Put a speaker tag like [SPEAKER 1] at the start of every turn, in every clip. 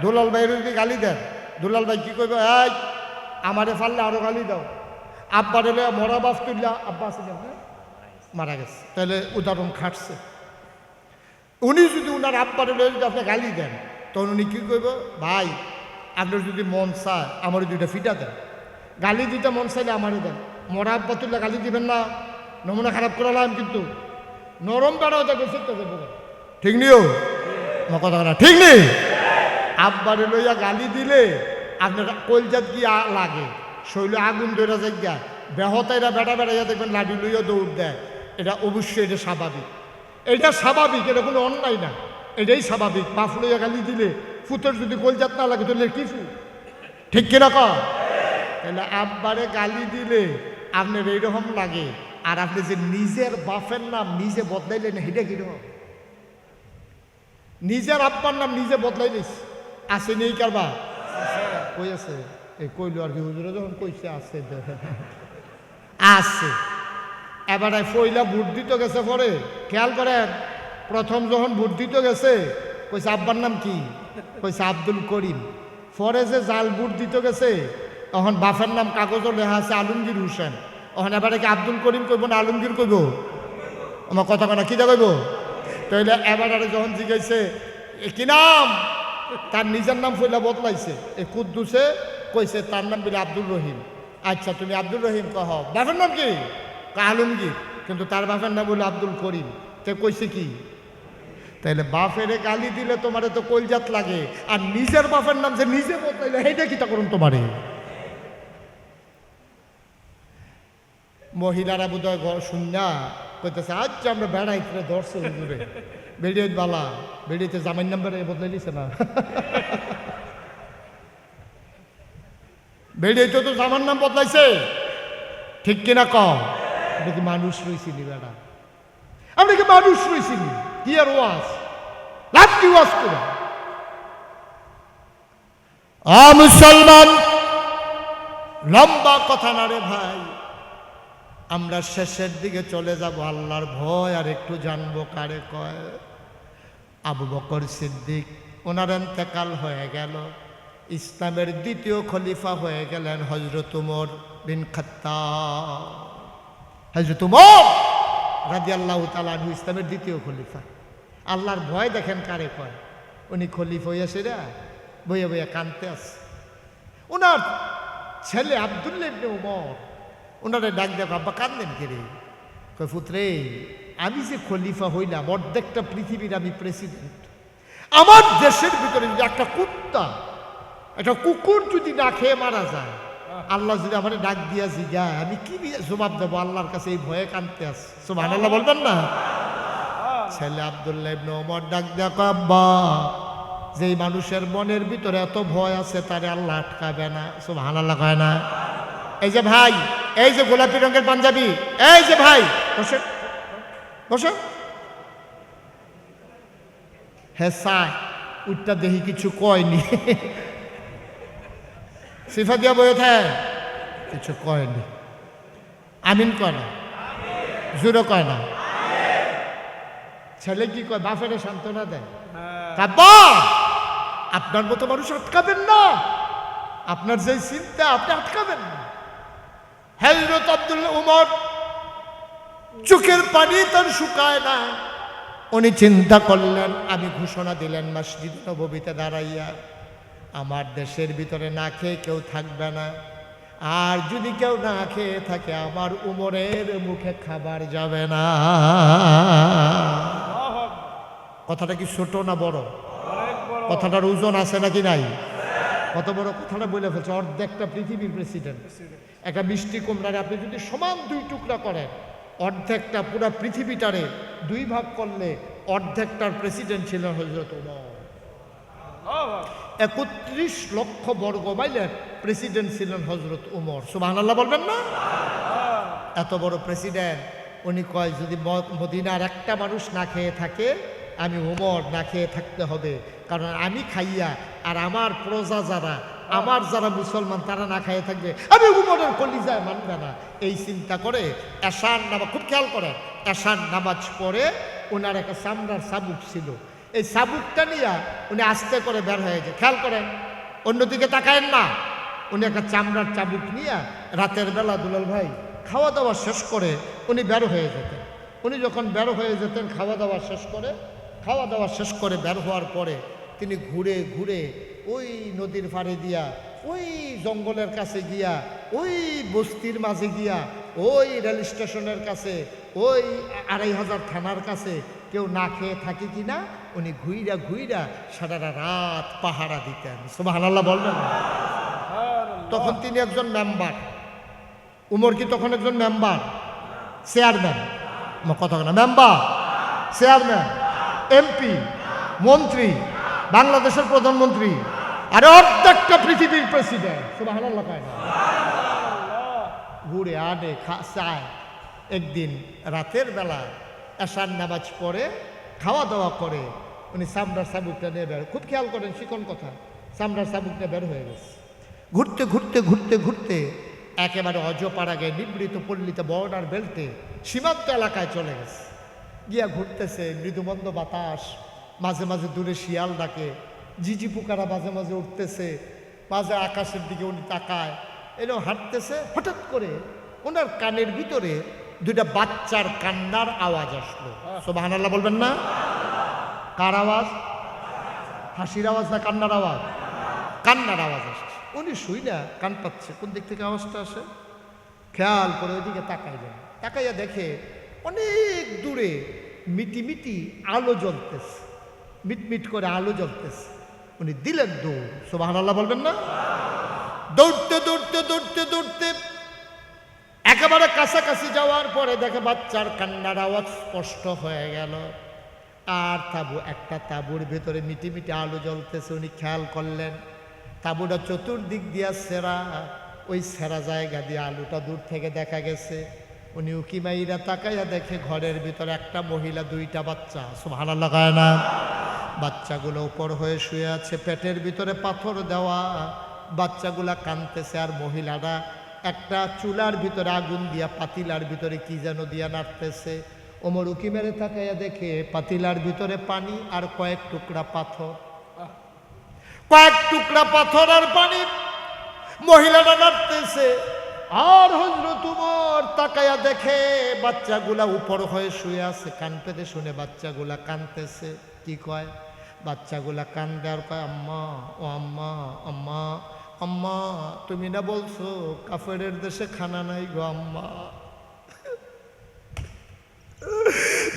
[SPEAKER 1] দুলাল ভাইয়ের যদি গালি দেন, দুলাল ভাই কি করবে, এই আমারে ফাললে আরো গালি দাও। আব্বার এলে মরা বাস তুললা, আব্বা আছে মারা গেছে, তাহলে উদাহরণ খাটছে। উনি যদি উনার আব্বার এলে যদি আপনি গালি দেন, তখন উনি কী করবো, ভাই আপনার যদি মন চায় আমার দুইটা ফিটা দেন, গালি দিতে মন চাইলে আমারও দেন। মরা আব্বা তুললে গালি দিবেন না, নমুনা খারাপ করালাম, কিন্তু নরম বেড়াও দেখবে শিখতে দেবো, ঠিক নিও আমার কথা না, ঠিক নেই। আব্বারে লইয়া গালি দিলে আপনার কলজাত কি লাগে, শৈল আগুন ধরে যাইয়া বেহতাইরা বেড়া বেড়াইয়া দেখবেন লাঠি লইয়া দৌড় দেয়। এটা অবশ্যই এটা স্বাভাবিক, এটা স্বাভাবিক, এটা কোনো অন্যায় না, এটাই স্বাভাবিক। বাপ লইয়া গালি দিলে ফুতের যদি কলজাত না লাগে তাহলে কি ফু, ঠিক কিনা কর? তাহলে আব্বারে গালি দিলে আপনার এইরকম লাগে, আর আপনি যে নিজের বাপের নাম নিজে বদলাইলেন সেটা কিরকম? নিজের আব্বার নাম নিজে বদলাই নিস, আছে নেই কারবা কই আছে, এই কইলো আর কি হুজুরে যখন কইছে আছে আছে। এবারে পয়লা ভোট দিতে গেছে, পরে খেয়াল করেন, প্রথম যখন ভোট দিতে গেছে কইছে আব্বার নাম কি, কইছে আব্দুল করিম। পরে যে জাল ভোট দিতে গেছে তখন বাপের নাম কাগজও লেখা আছে আলমগীর হোসেন। তখন এবারে কি আব্দুল করিম কইব না আলমগীর কইব? আমার কথা কনা কি কইব? তাইলে এবারে যখন জিজ্ঞাসে কি নাম, তার নিজের নাম পয়লা বদলাইছে। এই কুদ্দুসে কইছে তার নাম বলে আব্দুল রহিম। আচ্ছা তুমি আব্দুল রহিম কহ, বাপের নাম কি? আলমগীর, কিন্তু তার বাপের নাম বলে আব্দুল করিম। তে কইছে কি? তাইলে বাপের গালি দিলে তোমারে তো কলজাত লাগে, আর নিজের বাপের নাম যে নিজে বদলাইলে সেইটা কি তা করুন তোমারে? মহিলারা বোধহয় ঘর শুননা কইতেছে আচ্ছা আমরা বেড়াই ফিরে ধরছে হুজুরে, বেড়িয়ে বালা বেড়িয়েতে জামাইন নাম্বারে বদলাই দিছে না, বেড়িয়েতে তো জামার নাম বদলাইছে, ঠিক কিনা কম? আপনি কি মানুষ রয়েছিলি বেড়া? আপনি কি মানুষ রয়েছিলি? কি আর ওয়াজ লাভ কি ওয়াজ করে? মুসলমান লম্বা কথা না রে ভাই, আমরা শেষের দিকে চলে যাব, আল্লাহর ভয় আর একটু জানবো কারে কয়। আবু বকর সিদ্দিক, ওনার ইন্তেকাল হয়ে গেল, ইসলামের দ্বিতীয় খলিফা হয়ে গেলেন হযরত উমর বিন খাত্তাব। হযরত উমর রাদিয়াল্লাহু তাআলা আনহু ইসলামের দ্বিতীয় খলিফা। আল্লাহর ভয় দেখেন কারে কয়। উনি খলিফা হইয়াছে রা বইয়া বইয়া কানতে আছে। ওনার ছেলে আব্দুল্লাহ ইবনে উমর ওনারে ডাক দেখো, আব্বা কান্দেন কে রে? কয় পুত্রে, আমি যে খলিফা হইলাম, অর্ধেকটা পৃথিবীর আমি প্রেসিডেন্ট। আমার দেশের ভিতরে যদি একটা কুত্তা, একটা কুকুর যদি না খেয়ে মারা যায়, আল্লাহ যদি আমার ডাক দিয়া জিগায়, আমি কি জবাব দেবো আল্লাহর কাছে? এই ভয়ে কানতে আছে। সুবহানাল্লাহ বলবেন না? ছেলে আব্দুল্লাহ ইবনে ওমর ডাক দেখো, আব্বা যেই মানুষের মনের ভিতরে এত ভয় আছে তারে আল্লাহ আটকাবে না। সুবহানাল্লাহ কয় না? এই যে ভাই, এই যে গোলাপি রঙের পাঞ্জাবি, এই যে ভাই বসে বসো, হ্যাঁ সাই উঠটা দেখি কিছু কয়নি, সিফা দিয়া বয়ে থাকে কিছু কয়নি, আমিন কয় না, জোরে কয় না। ছেলে কি কয়? বাপের সান্ত্বনা দেয়, আব্বা আপনার মতো মানুষ আটকাবেন না, আপনার যে চিন্তা আপনি আটকাবেন না। হযরত আব্দুল্লাহ উমর চোখের পানি তার শুকায় না, উনি চিন্তা করলেন, আমি ঘোষণা দিলেন মসজিদ নববীতে দাঁড়াইয়া, আমার দেশের ভিতরে না খেয়ে কেউ থাকবে না, আর যদি কেউ না খেয়ে থাকে আমার উমরের মুখে খাবার যাবে না। কথাটা কি ছোট না বড়? কথাটার ওজন আছে নাকি নাই? কত বড় কথাটা বলে ফেলছে, অর্ধেকটা পৃথিবীর প্রেসিডেন্ট। একটা মিষ্টি কুমড়ারে আপনি যদি সমান দুই টুকরা করেন, অর্ধেকটা পুরা পৃথিবীটারে দুই ভাগ করলে অর্ধেকটার প্রেসিডেন্ট ছিলেন হযরত ওমর। ৩১ লক্ষ বর্গ মাইলের প্রেসিডেন্ট ছিলেন হযরত ওমর। সুবহানাল্লাহ বলবেন না? এত বড় প্রেসিডেন্ট, উনি কয় যদি মদিনার একটা মানুষ না খেয়ে থাকে, আমি ওমর না খেয়ে থাকতে হবে, কারণ আমি খাইয়া আর আমার প্রজা যারা, আমার যারা মুসলমান তারা না খাইয়ে থাকবে, আমি উমরের কলিজায় মানবে না। এই চিন্তা করে এশার নামাজ, খুব খেয়াল করে, এশার নামাজ পড়ে ওনার একটা চামড়ার চাবুক ছিল, এই চাবুকটা নিয়ে উনি আস্তে করে বের হয়ে যায়। খেয়াল করেন, অন্যদিকে তাকায়েন না। উনি একটা চামড়ার চাবুক নিয়ে রাতের বেলা দুলাল ভাই খাওয়া দাওয়া শেষ করে উনি বের হয়ে যেতেন। উনি যখন বের হয়ে যেতেন খাওয়া দাওয়া শেষ করে বের হওয়ার পরে তিনি ঘুরে ঘুরে ওই নদীর পাড়ে দিয়া, ওই জঙ্গলের কাছে গিয়া, ওই বস্তির মাঝে গিয়া, ওই রেল স্টেশনের কাছে, ওই ২৫০০ থানার কাছে কেউ না খেয়ে থাকে কিনা উনি ঘুইরা ঘুইরা সারা রাত পাহারা দিতেন। সুবহানাল্লাহ বলবেন। তখন তিনি একজন মেম্বার। উমর কি তখন একজন মেম্বার? চেয়ারম্যান, কথা না, মেম্বার, চেয়ারম্যান, এমপি, মন্ত্রী, বাংলাদেশের প্রধানমন্ত্রী, আর অর্ধেকটা পৃথিবীর প্রেসিডেন্ট। সুবহানাল্লাহ কয় না? ঘুরে আডে চায়। একদিন রাতের বেলা এশার নামাজ পড়ে খাওয়া দাওয়া করে উনি চামড়ার চাবুকটা নিয়ে বের, খুব খেয়াল করেন শিকন কথা, চামড়ার চাবুকটা বের হয়ে গেছে। ঘুরতে ঘুরতে ঘুরতে ঘুরতে একেবারে অজপাড়াগে নিবৃত পল্লীতে বর্ডার বেল্টে সীমান্ত এলাকায় চলে গেছে। গিয়া ঘুরতেছে, মৃদুমন্দ বাতাস, মাঝে মাঝে দূরে শিয়াল ডাকে, ঝিঝি পোকারা মাঝে মাঝে উঠতেছে, মাঝে আকাশের দিকে উনি তাকায়, এরকম হাঁটতেছে। হঠাৎ করে ওনার কানের ভিতরে দুইটা বাচ্চার কান্নার আওয়াজ আসলো। সুবহানাল্লাহ বলবেন না? কার আওয়াজ? হাসির আওয়াজ না কান্নার আওয়াজ? কান্নার আওয়াজ আসছে। উনি শুই না কান পাচ্ছে, কোন দিক থেকে আওয়াজটা আসে খেয়াল করে ওইদিকে তাকাইলেন। তাকাইয়া দেখে অনেক দূরে মিটি মিটি আলো জ্বলতেছে, মিটমিট করে আলো জ্বলতেছে। উনি দিলেন দৌড়। সুবহানাল্লাহ বলবেন না? দৌড়তে দৌড়তে দৌড়তে দৌড়তে একেবারে কাছাকাছি যাওয়ার পরে দেখে বাচ্চার কান্নার আওয়াজ স্পষ্ট হয়ে গেল। আর একটা তাঁবুর ভেতরে মিটি মিটি আলো জ্বলতেছে। উনি খেয়াল করলেন তাঁবুটা চতুর্দিক দিয়া সেরা, ওই সেরা জায়গা দিয়ে আলোটা দূর থেকে দেখা গেছে। উনি উকি মাইরা তাকাইয়া দেখে ঘরের ভিতরে একটা মহিলা, দুইটা বাচ্চা। সুবহানাল্লাহ কয় না? বাচ্চাগুলো উপর হয়ে শুয়ে আছে, পেটের ভিতরে পাথর দেওয়া, বাচ্চাগুলা কাঁদতেছে। আর মহিলারা একটা চুলার ভিতরে আগুন দিয়া পাতিলার ভিতরে কি যেন দিয়া নাড়তেছে। ওমর উকি মেরে তাকাইয়া দেখে পাতিলার ভিতরে পানি আর কয়েক টুকরা পাথর, কয়েক টুকরা পাথর আর পানি। মহিলারা নাড়তেছে। আর হযরত ওমর তাকাইয়া দেখে বাচ্চাগুলা উপর হয়ে শুয়ে আছে। কান পেতে শুনে বাচ্চাগুলা কাঁদতেছে। কি কয়? বাচ্চাগুলা কান্দে আর কয়, আম্মা, ও আম্মা, আম্মা, আম্মা, তুমি না বলছো কাফেরের দেশে খানা নাই গো আম্মা,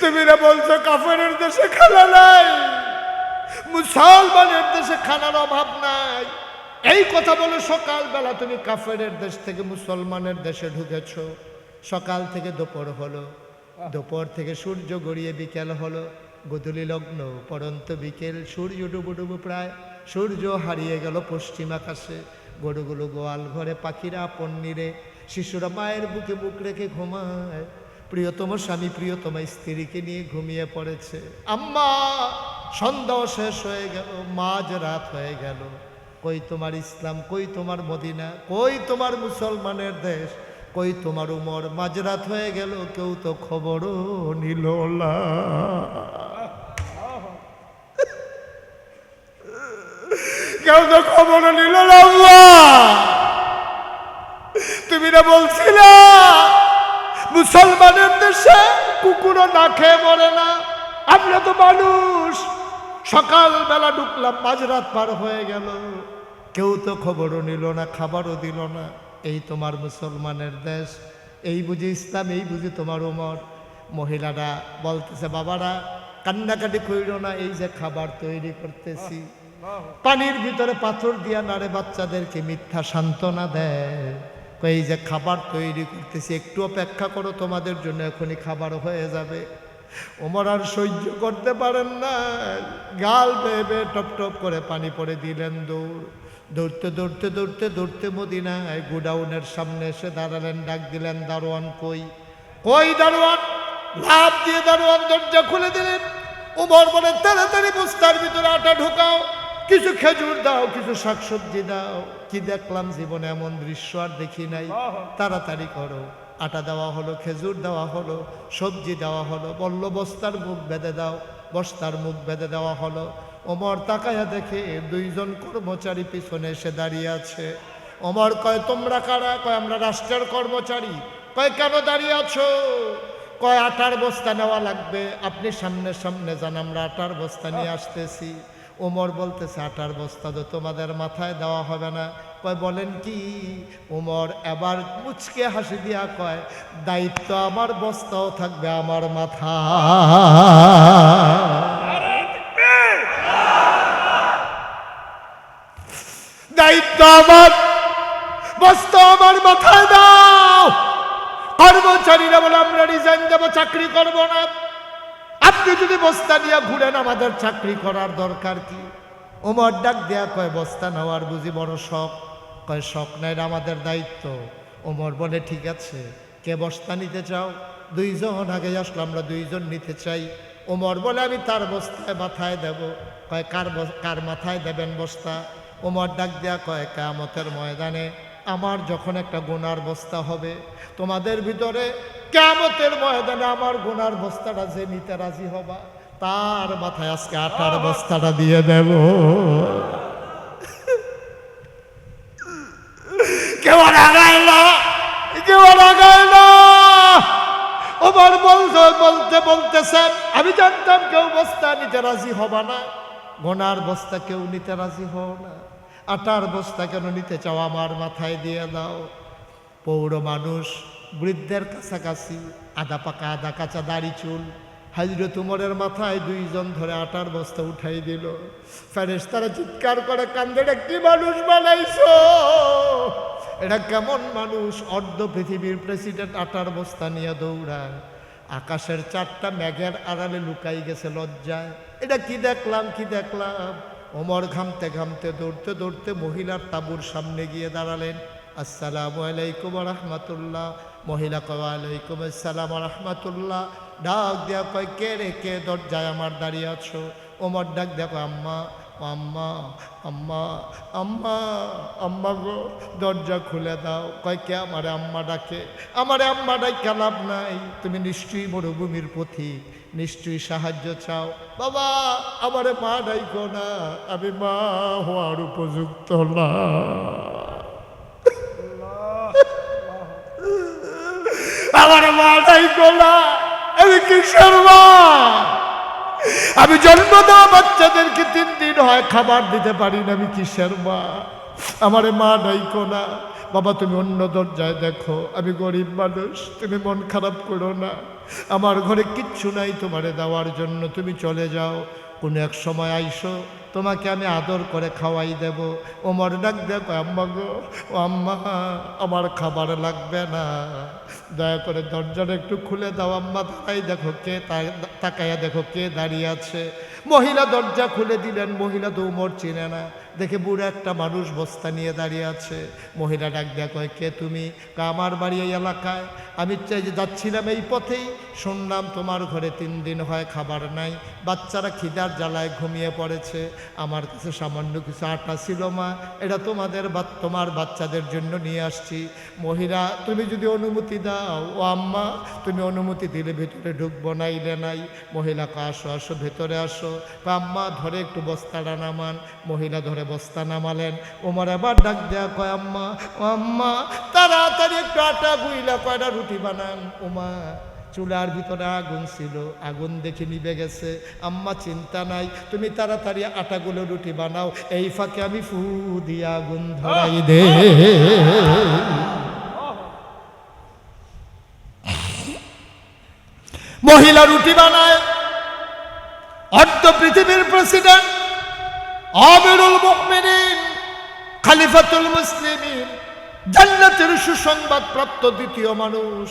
[SPEAKER 1] তুমি না বলছো কাফেরের দেশে খানা নাই, মুসলমানের দেশে খানার অভাব নাই। এই কথা বলে সকালবেলা তুমি কাফেরের দেশ থেকে মুসলমানের দেশে ঢুকেছ। সকাল থেকে দুপুর হলো, দুপুর থেকে সূর্য গড়িয়ে বিকেল হলো, গোধূলি লগ্ন পরন্ত বিকেল, সূর্য ডুবু ডুবু প্রায়, সূর্য হারিয়ে গেল পশ্চিম আকাশে। গরুগুলো গোয়াল ঘরে, পাখিরা আপন নিরে, শিশুরা মায়ের বুকে বুক রেখে ঘুমায়। প্রিয়তম স্বামী প্রিয়তম স্ত্রীকে নিয়ে ঘুমিয়ে পড়েছে। আম্মা, সন্ধ্যা শেষ হয়ে গেল, মাঝ রাত হয়ে গেল। কই তোমার ইসলাম, কই তোমার মদিনা, কই তোমার মুসলমানের দেশ, কই তোমার উমর? মাঝরাত হয়ে গেল, কেউ তো খবরও নিল না। কেউ তো খবরও নিল না। তুমি না বলছিলা মুসলমানের দেশে কুকুরও না খেয়ে মরে না? আমরা তো মানুষ। সকালবেলা ঢুকলাম, মাঝরাত পার হয়ে গেল, কেউ তো খবরও নিল না, খাবারও দিল না। এই তোমার মুসলমানের দেশ, এই বুঝি ইসলাম, এই বুঝি তোমার উমর? মহিলারা বলতেছে, বাবারা কান্নাকাটি কইরো না, এই যে খাবার তৈরি করতেছি, পানির ভিতরে পাথর দিয়া নারে বাচ্চাদেরকে মিথ্যা সান্ত্বনা দেয়। এই যে খাবার তৈরি করতেছি, একটু অপেক্ষা করো, তোমাদের জন্য এখনই খাবার হয়ে যাবে। ওমর আর সহ্য করতে পারেন না, গাল বেয়ে টপ টপ করে পানি পড়ে দিলেন দৌড়। দৌড়তে দৌড়তে দৌড়তে দৌড়তে মদিনায় গোডাউনের সামনে এসে দাঁড়ালেন। ডাক দিলেন, দারোয়ান কই? কই দারোয়ান? লাফ দিয়ে দারোয়ান দরজা খুলে দিলেন। ওমর বলে, তাড়াতাড়ি বস্তার ভিতরে আটা ঢোকাও, কিছু খেজুর দাও, কিছু শাকসবজি দাও। কি দেখলাম জীবনে এমন দৃশ্য আর দেখি নাই। তাড়াতাড়ি করো। আটা দেওয়া হলো, খেজুর দেওয়া হলো, সবজি দেওয়া হলো। বলল, বস্তার মুখ বেঁধে দাও। বস্তার মুখ বেঁধে দেওয়া হলো। ওমর তাকায়া দেখে দুইজন কর্মচারী পিছনে এসে দাঁড়িয়ে আছে। ওমর কয়, তোমরা কারা? কয়, আমরা রাষ্ট্রের কর্মচারী। কয়, কেন দাঁড়িয়ে আছো? কয়, আটার বস্তা নেওয়া লাগবে, আপনি সামনে সামনে যান, আমরা আটার বস্তা নিয়ে আসতেছি। ওমর বলতেছে, আটার বস্তা তো তোমাদের মাথায় দেওয়া হবে না। কয়, বলেন কি? ওমর এবার মুচকে হাসি দিয়া কয়, দায়িত্ব আমার, বস্তাও থাকবে আমার মাথা। দায়িত্ব আমার, বস্তা আমার মাথায় দাও। কর্মচারীরা বলে, আমরা রিজাইন দেবো, চাকরি করব না। আপনি যদি বস্তা নিয়ে ঘুরেন, আমাদের চাকরি করার দরকার কি? ওমর ডাক দেয়া কয়, বস্তা নেওয়ার বুঝি বড় শখ? কয়, শখ নাই, আমাদের দায়িত্ব। ওমর বলে, ঠিক আছে, কে বস্তা নিতে চাও? দুইজন আগে আসলো, আমরা দুইজন নিতে চাই। ওমর বলে, আমি তার বস্তায় মাথায় দেব। কয়, কার মাথায় দেবেন বস্তা? ওমর ডাক দেয়া কয়, কিয়ামতের ময়দানে আমার যখন একটা গুনার বস্তা হবে, তোমাদের ভিতরে কিয়ামতের ময়দানে আমার গুনার বস্তাটা যে নিতে রাজি হবা, তার মাথায় আজকে আটার বস্তাটা দিয়ে দেব। কেউ রাগাইল না, কেউ রাগাইল না। ওমর বলতেছেন, আমি জানতাম কেউ বস্তা নিতে রাজি হবা না, গুনার বস্তা কেউ নিতে রাজি হও না, আটার বস্তা কেন নিতে চাও? আমার মাথায় দিয়ে দাও। পৌর মানুষ, বৃদ্ধের কাছাকাছি, আধা পাকা আধা কাঁচা দাড়ি চুল, হযরত উমরের মাথায় দুইজন ধরে আটার বস্তা উঠাই দিল। ফেরেশতারা চিৎকার করে কান্দে, এটা কি মানুষ বানাইছো? এটা কেমন মানুষ? অর্ধ পৃথিবীর প্রেসিডেন্ট আটার বস্তা নিয়ে দৌড়ায়, আকাশের চারটা মেঘের আড়ালে লুকাই গেছে লজ্জায়। এটা কি দেখলাম, কি দেখলাম? ওমর ঘামতে ঘামতে দৌড়তে দৌড়তে মহিলার তাঁবুর সামনে গিয়ে দাঁড়ালেন। আসসালামু আলাইকুম রাহমাতুল্লাহ। মহিলা কয়, ওয়ালাইকুম আসসালাম রাহমাতুল্লাহ। ডাক দেয়া কয়, কে রে, কে দরজায় আমার দাঁড়িয়ে আছো? ওমর ডাক দেখো, আম্মা, আম্মা, আম্মা, আম্মা, আম্মা গো, দরজা খুলে দাও। কয়, কে আমারে আম্মা ডাকে? আমারে আম্মা ডাকে লাভ নাই, তুমি নিশ্চয়ই মরুভূমির পথিক, নিশ্চয়ই সাহায্য চাও। বাবা, আমারে মা ডাইকো না, আমি মা হওয়ার উপযুক্ত না। আমারে মা ডাইকো না, আমি কিসের মা? আমি জন্ম দেওয়া বাচ্চাদেরকে 3 দিন হয় খাবার দিতে পারি না, আমি কিসের মা? আমারে মা ডাইকো না। বাবা, তুমি অন্য দরজায় দেখো, আমি গরিব মানুষ, তুমি মন খারাপ করো না, আমার ঘরে কিচ্ছু নাই তোমারে দেওয়ার জন্য, তুমি চলে যাও, কোনো এক সময় আইসো, তোমাকে আমি আদর করে খাওয়াই দেব। ওমর ডাক দেখো, আম্মা গো, ও আম্মা, আমার খাবার লাগবে না, দয়া করে দরজাটা একটু খুলে দাও। আম্মা তাই দেখো কে, তাকাইয়া দেখো কে দাঁড়িয়ে আছে। মহিলা দরজা খুলে দিলেন। মহিলা তো উমর চিনে না, দেখে বুড়ো একটা মানুষ বস্তা নিয়ে দাঁড়িয়ে আছে। মহিলা ডাক দেয়া কয়, কে তুমি? আমার বাড়ি এই এলাকায়, আমি চাই যে যাচ্ছিলাম এই পথেই, শুনলাম তোমার ঘরে 3 দিন হয় খাবার নাই, বাচ্চারা খিদার জ্বালায় ঘুমিয়ে পড়েছে, আমার কাছে সামান্য কিছু আটা ছিল মা, এটা তোমার বাচ্চাদের জন্য নিয়ে আসছি। মহিলা, তুমি যদি অনুমতি দাও, ও আম্মা, তুমি অনুমতি দিলে ভেতরে ঢুকবো, নাইলে নাই। মহিলা কয়, আসো আসো, ভেতরে আসো। আম্মা, ধরে একটু বস্তাটা নামান। মহিলা ধরে বস্তা নামালেন। ওমর আবার ডাক দেয়া কয়, আম্মা, ও আম্মা, তাড়াতাড়ি একটু আটা গুইলা কয়টা রুটি বানান। ওমা, চুলার ভিতরে আগুন ছিল, আগুন দেখে নিভে গেছে। আম্মা, চিন্তা নাই, তুমি তাড়াতাড়ি আটাগুলো রুটি বানাও, এই ফাঁকে আমি ফু দিয়ে আগুন ধরাই দে। মহিলা রুটি বানায়। অর্ধ পৃথিবীর প্রেসিডেন্ট, আমিরুল মুমিনিন, খলিফাতুল মুসলিমিন, জান্নাতের সুসংবাদ প্রাপ্ত দ্বিতীয় মানুষ,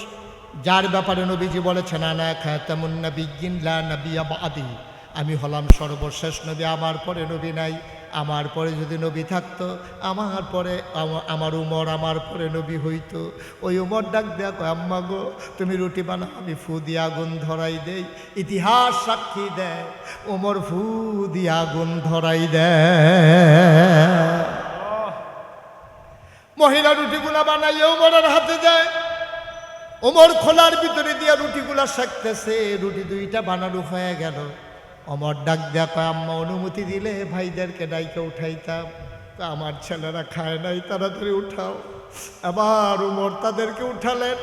[SPEAKER 1] যার ব্যাপারে নবীজি বলেছেন, আনা খাতামুন নাবিয়্যিন লা নাবিয়্যা বা'দি, আমি হলাম সর্বশেষ নবী, আমার পরে নবী নাই। আমার পরে যদি নবী থাকতো, আমার পরে আমার উমর আমার পরে নবী হইতো। ওই উমর ডাক দেয়া কয়, আম্মা গো, তুমি রুটি বানাও, আমি ফু দিয়ে আগুন ধরাই দেই। ইতিহাস সাক্ষী দেয়, উমর ফু দিয়ে আগুন ধরাই দেয়। মহিলা রুটিগুলা বানাইয়া উমরের হাতে দেয়। উমর খোলার ভিতরে দিয়া রুটিগুলা সেঁকতেছে। রুটি 2টা বানানো হয়ে গেল। ওমর ডাক দেয়া কয় আম্মা অনুমতি দিলে ভাইদেরকে ডাইকে উঠাইতাম, আমার ছেলেরা খায় নাই, তাড়াতাড়ি উঠাও। আবার ওমর তাদেরকে উঠালেন,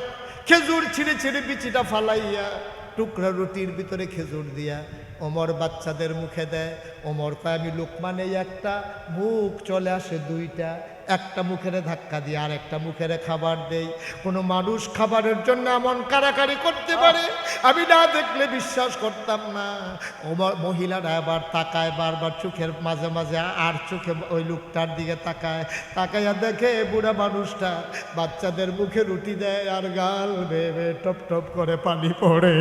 [SPEAKER 1] খেজুর ছিঁড়ে ছিঁড়ে বিচিটা ফালাইয়া টুকরা রুটির ভিতরে খেজুর দিয়া ওমর বাচ্চাদের মুখে দেয়। ওমর কয় আমি লোকমান এই একটা, মুখ চলে আসে দুইটা, একটা মুখেরে ধাক্কা দিয়ে আর একটা মুখেরে খাবার দেই। কোনো মানুষ খাবারের জন্য এমন কারাকারি করতে পারে আমি না দেখলে বিশ্বাস করতাম না। ওমর মহিলারা আবার তাকায়, বারবার চোখের মাঝে মাঝে আর চোখে ওই লোকটার দিকে তাকায়, তাকাইয়া দেখে বুড়া মানুষটা বাচ্চাদের মুখে রুটি দেয় আর গাল বেয়ে টপ টপ করে পানি পড়ে।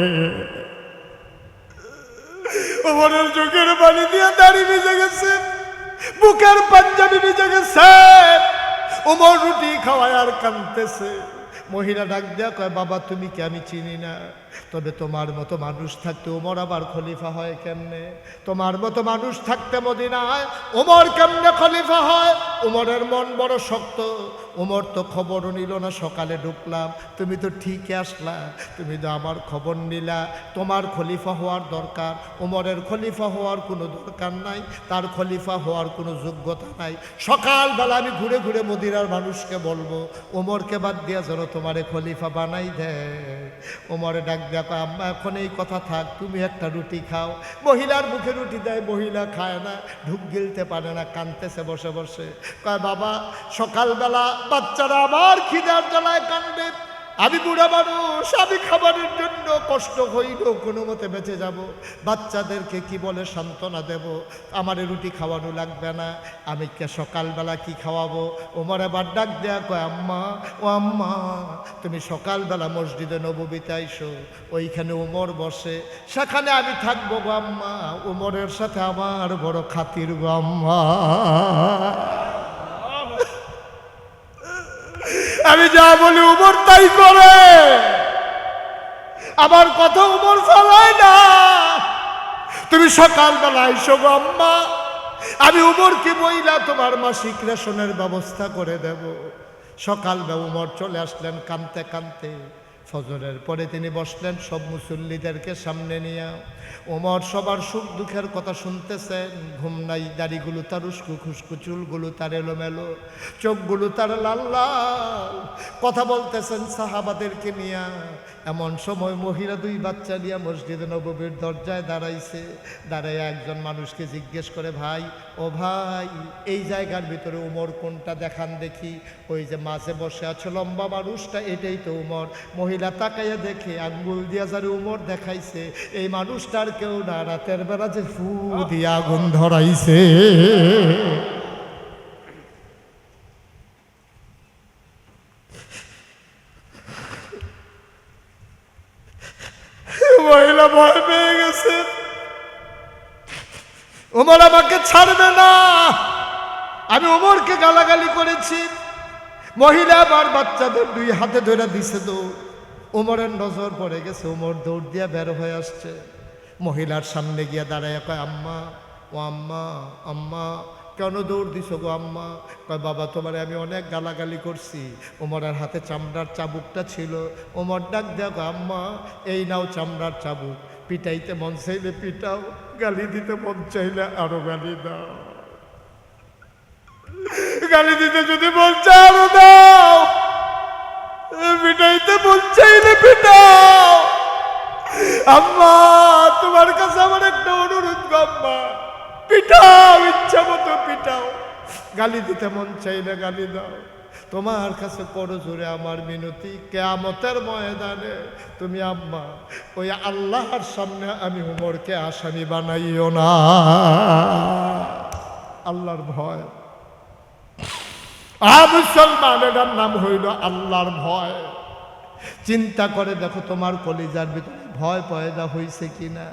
[SPEAKER 1] ওমরের চোখের পানি দিয়ে দাড়ি ভিজে গেছে, বুকের পাঞ্জাবি ভিজে গেছে। ওমর রুটি খাওয়ায় আর কাঁদতেছে। মহিলা ডাক দেয়া কয় বাবা তুমি কি আমি চিনি না, তবে তোমার মতো মানুষ থাকতে ওমর আবার খলিফা হয় কেমনে? তোমার মতো মানুষ থাকতে মদিনায় ওমর কেমনে খলিফা হয়? ওমরের মন বড় শক্ত। ওমর তো খবরও নিল না, সকালে ঢুকলাম, তুমি তো ঠিকই আসলা, তুমি তো আমার খবর নিলা। তোমার খলিফা হওয়ার দরকার, ওমরের খলিফা হওয়ার কোনো দরকার নাই, তার খলিফা হওয়ার কোনো যোগ্যতা নাই। সকালবেলা আমি ঘুরে ঘুরে মদিনার মানুষকে বলবো ওমরকে বাদ দিয়া যেন তোমারে খলিফা বানাই দেয়। ওমরে ডাক দেখো আম্মা এখন এই কথা থাক, তুমি একটা রুটি খাও। মহিলার মুখে রুটি দেয়, মহিলা খায় না, ঢুক গিলতে পারে না, কাঁদতেছে বসে বসে। কয় বাবা সকালবেলা বাচ্চারা আবার খিদার জ্বালায় কান্দে, আমি বুড়া মানুষ, আমি খাবারের জন্য কষ্ট হইল কোনো মতে বেঁচে যাব। বাচ্চাদেরকে কি বলে সান্ত্বনা দেব? আমার রুটি খাওয়ানো লাগবে না, আমি কে সকালবেলা কি খাওয়াবো? ওমর আবার ডাক দেয়া কয় আম্মা, ও আম্মা তুমি সকালবেলা মসজিদে নববীতে আইসো, ওইখানে ওমর বসে, সেখানে আমি থাকবো গো আম্মা। ওমরের সাথে আমার বড় খাতির গো আম্মা। আমি যা বলি উমর তাই করে, আমার কথা উমর ফলায় না। তুমি সকালবেলা আইসো গো আম্মা, আমি উমরকে বইলা তোমার মাসিক রেশনের ব্যবস্থা করে দেব। সকালবেলা উমর চলে আসলেন কাঁদতে কাঁদতে। ফজরের পরে তিনি বসলেন সব মুসল্লিদেরকে সামনে নিয়ে। ওমর সবার সুখ দুঃখের কথা শুনতেছেন, ঘুম নাই, দাড়িগুলো তার উস্কু খুস্কু, চুলগুলো তার এলোমেলো, চোখগুলো তার লাল লাল, কথা বলতেছেন সাহাবাদেরকে নিয়ে। এমন সময় মহিলা দুই বাচ্চা নিয়ে মসজিদে নববীর দরজায় দাঁড়াইছে। দাঁড়ায় একজন মানুষকে জিজ্ঞেস করে ভাই, ও ভাই এই জায়গার ভিতরে উমর কোনটা দেখান দেখি। ওই যে মাঝে বসে আছে লম্বা মানুষটা, এটাই তো উমর। মহিলা তাকাইয়া দেখে আঙ্গুল দিয়া যারে উমর দেখাইছে এই মানুষটার কেউ না, রাতের বেলা যে ফু দিয়ে আগুন ধরাইছে। মহিলা ভয় পেয়ে গেছে, ওমর আমাকে ছাড়বে না, আমি ওমরকে গালাগালি করেছি। মহিলা আবার বাচ্চাদের দুই হাতে ধরে দিছে দৌড়। ওমরের নজর পড়ে গেছে, ওমর দৌড় দিয়া বের হয়ে আসছে। মহিলার সামনে গিয়া দাঁড়ায় কয় আম্মা, ও আম্মা, আম্মা কেন দৌড় দিছ গো আম্মা? কয় বাবা তোমারে আমি অনেক গালাগালি করছি। ওমরের হাতে চামড়ার চাবুকটা ছিল। ওমর ডাক দেয়া কয় আম্মা এই নাও চামড়ার চাবুক, পিটাইতে মন চাইলে পিটাও, গালি দিতে মন চাইলে আরো গালি দাও, গালি দিতে যদি মন চায় আরো দাও, পিটাইতে মন চাইলে পিটাও। আম্মা তোমার কাছে আমার একটা অনুরোধ গো আম্মা, পিটাও, ইচ্ছা মতো পিটাও, গালি দিতে মন চাইলে গালি দাও। তোমার কাছে করো জোরে আমার মিনতি, কিয়ামতের ময়দানে তুমি আম্মা ওই আল্লাহর সামনে আমি উমরকে আসামি বানাইও না। আল্লাহর ভয়, মুসলমানের নাম হইল আল্লাহর ভয়। চিন্তা করে দেখো তোমার কলিজার ভিতরে ভয় পয়দা হয়েছে কিনা,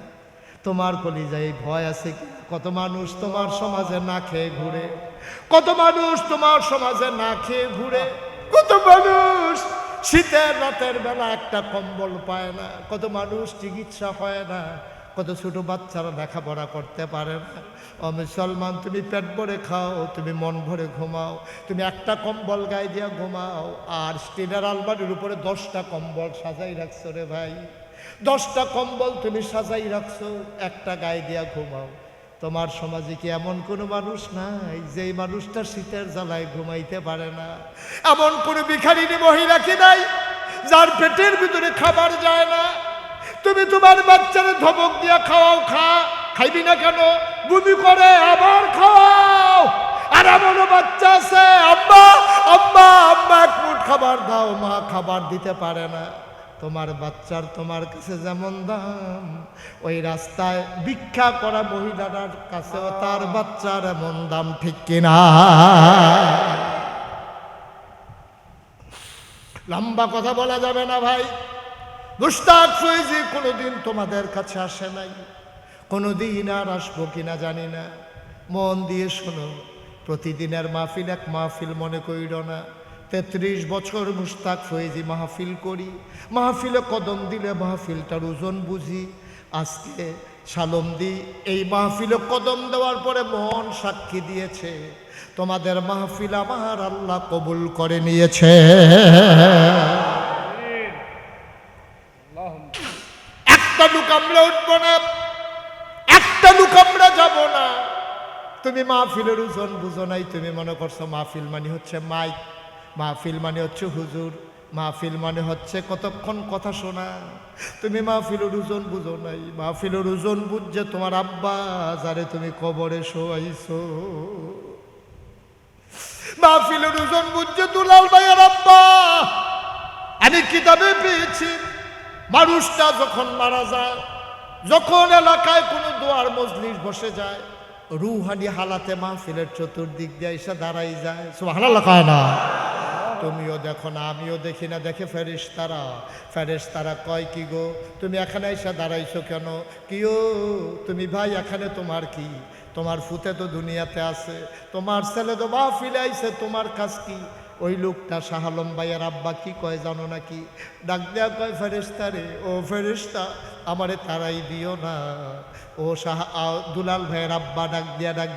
[SPEAKER 1] তোমার কলিজায় ভয় আছে কিনা। কত মানুষ তোমার সমাজে না খেয়ে ঘুরে, কত মানুষ তোমার সমাজে না খেয়ে ঘুরে, কত মানুষ শীতের রাতের বেলা একটা কম্বল পায় না, কত মানুষ চিকিৎসা হয় না, কত ছোট বাচ্চারা লেখাপড়া করতে পারে না। ও মুসলমান তুমি পেট ভরে খাও, তুমি মন ভরে ঘুমাও, তুমি একটা কম্বল গায়ে দিয়া ঘুমাও, আর স্টিলের আলমারির উপরে 10টা কম্বল সাজাই রাখছো রে ভাই। 10টা কম্বল তুমি সাজাই রাখছো, একটা গায়ে দিয়া ঘুমাও। তোমার সমাজে কি এমন কোনো মানুষ নাই যে মানুষটা শীতের জ্বালায় ঘুমাইতে পারে না? এমন কোনো ভিখারিনী মহিলা কি নাই যার পেটের ভিতরে খাবার যায় না? তুমি তোমার বাচ্চারে ধমক দিয়া খাওয়াও, খাইবি না কেন? বুদ্ধি করে আবার খাওয়াও। আর এমনও বাচ্চা আছে, আম্মা আম্মা আম্মা এক মুঠ খাবার দাও, মা খাবার দিতে পারে না। তোমার বাচ্চার তোমার কাছে যেমন দাম, ওই রাস্তায় ভিক্ষা করা মহিলাটার কাছেও তার বাচ্চার এমন দাম, ঠিক কিনা? লম্বা কথা বলা যাবে না ভাই। মুশতাক ফৈজি কোনোদিন তোমাদের কাছে আসে নাই, কোনোদিন আর আসবো কিনা জানি না। মন দিয়ে শোনো, প্রতিদিনের মাহফিল এক মাহফিল মনে কইর না। 33 বছর মুশতাক ফৈজি মাহফিল করি, মাহফিলে কদম দিলে মাহফিলটার ওজন বুঝি। আজকে সালমদি এই মাহফিলে কদম দেওয়ার পরে মন সাক্ষী দিয়েছে, তোমাদের মাহফিল আমার আল্লাহ কবুল করে নিয়েছে। একটা লোক আমরা উঠবো না, একটা লোক আমরা যাব না। তুমি মাহফিলের ওজন বুঝো নাই, তুমি মনে করছো মাহফিল মানে হচ্ছে মাইক, মাহফিল মানে হচ্ছে হুজুর, মাহফিল মানে হচ্ছে কতক্ষণ কথা শোনা। তুমি মাহফিলের ওজন বুঝো নাই। মাহফিলের ওজন বুঝছে তোমার আব্বা যারে তুমি কবরে শোয়াইছো। মাহফিলের ওজন বুঝছে দুলাল ভাইয়ের আব্বা। আমি কিতাবে পেয়েছি, মানুষটা যখন মারা যায়, যখন এলাকায় কোনো দোয়ার মজলিস বসে যায়, রুহানি হালাতে মাহফিলের চতুর্দিক দিয়ে এসে দাঁড়াই যায়। সুবহানাল্লাহ কয় না? তুমিও দেখো না, আমিও দেখি না, দেখে ফেরেশতারা। ফেরেশতারা কয় কি গো তুমি এখানে এসে দাঁড়াইছো কেন? কিও তুমি ভাই এখানে তোমার কি? তোমার ফুতে তো দুনিয়াতে আছে, তোমার ছেলে তো মাহফিলে আইছে, তোমার কাজ কি? ওই লোকটা শাহ আলম ভাইয়ের আব্বা কি কয় জানো নাকি? ডাক দেয়া কয় ফেরেশতারে, ও ফেরেশতা আমারে তারাই দিও না। ও শাহ দুলাল ভাইয়ের আব্বা ডাক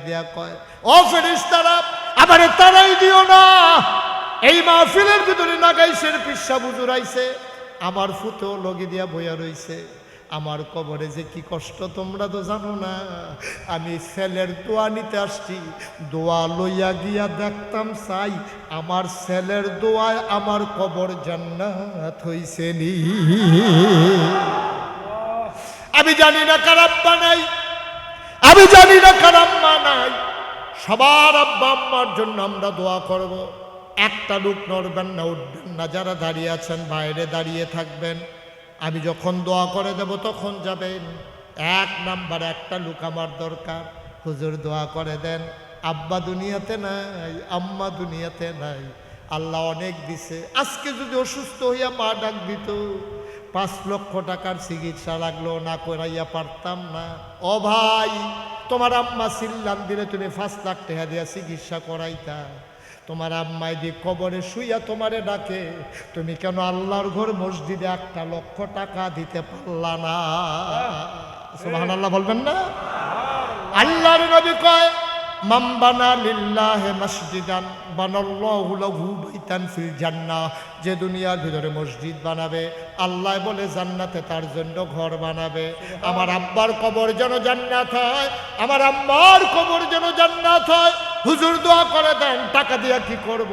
[SPEAKER 1] দিয়া কয়, ও ফেরেশতারা আমারে তারাই দিও না। এই মাহফিলের ভিতরে নাগাইশের পিসা বুজুর আইছে, আমার ফুতেও লগি দিয়া বইয়া রইছে। আমার কবরে যে কি কষ্ট তোমরা তো জানো না। আমি ছেলের দোয়া নিতে আসছি, দোয়া লইয়া গিয়া দেখতাম চাই আমার ছেলের দোয়ায় আমার কবর জান্নাত হইছে নি। আমি জানি না কার আব্বা নাই, আমি জানি না কার আম্মা নাই। সবার আব্বা আম্মার জন্য আমরা দোয়া করব। একটা লোক নড়বেন না, উঠবেন না। যারা দাঁড়িয়ে আছেন বাইরে দাঁড়িয়ে থাকবেন। আমি যখন দোয়া করে দেব তখন যাবেন। 1 নাম্বার একটা লোক আমার দরকার। হুজুর দোয়া করে দেন, আব্বা দুনিয়াতে নাই, আম্মা দুনিয়াতে নাই, আল্লাহ অনেক দিছে। আজকে যদি অসুস্থ হইয়া মা ডাক দিত, 5 লক্ষ টাকার চিকিৎসা লাগলো, না করাইয়া পারতাম না। ও ভাই, তোমার আম্মা সিল্লাম দিলে তুমি 5 লাখ টাকা দিয়া চিকিৎসা করাইতা। তোমার আম্মাই দিয়ে কবরে শুইয়া তোমারে ডাকে, তুমি কেন আল্লাহর ঘর মসজিদে 1 লক্ষ টাকা দিতে পারলা না? সুবহানাল্লাহ বলবেন না? আল্লাহর নবী কয়, মান বানা লিল্লাহি মসজিদান বানাল্লাহু লাহু বাইতান ফিল জান্নাহ। যে দুনিয়ার ভিতরে মসজিদ বানাবে, আল্লাহ বলে জান্নাতে তার জন্য ঘর বানাবে। আমার আব্বার কবর যেন জান্নাত হয়, আমার আম্মার কবর যেন জান্নাত হয়। হুজুর দোয়া করে দেন। টাকা দিয়া কি করব?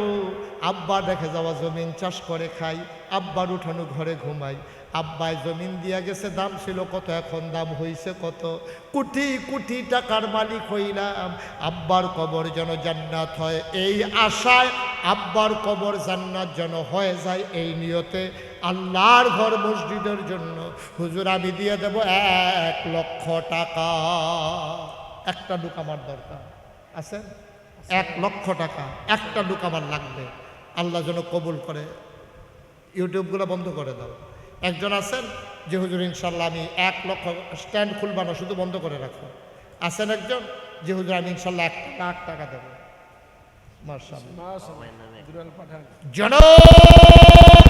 [SPEAKER 1] আব্বা দেখে যাওয়া জমিন চাষ করে খাই, আব্বার উঠানো ঘরে ঘুমাই। আব্বাই জমিন দিয়া গেছে, দাম ছিল কত, এখন দাম হইছে কত। কোটি কোটি টাকার মালিক হইলাম। আব্বার কবর যেন জান্নাত হয়, এই আশায় আব্বার কবর জান্নাত যেন হয়ে যায়, এই নিয়তে আল্লাহর ঘর মসজিদের জন্য হুজুর আমি দিয়ে দেব 1 লক্ষ টাকা। একটা লোক আমার দরকার আছে, 1 লক্ষ টাকা একটা লোক আমার লাগবে। আল্লাহ যেন কবুল করে। ইউটিউবগুলো বন্ধ করে দাও। একজন আছেন যে হুজুর ইনশাল্লাহ আমি 1 লক্ষ, স্ট্যান্ড খুলবা না, শুধু বন্ধ করে রাখো। আছেন একজন যে হুজুর আমি ইনশাল্লাহ 1 লাখ টাকা দেবো। মাশাআল্লাহ।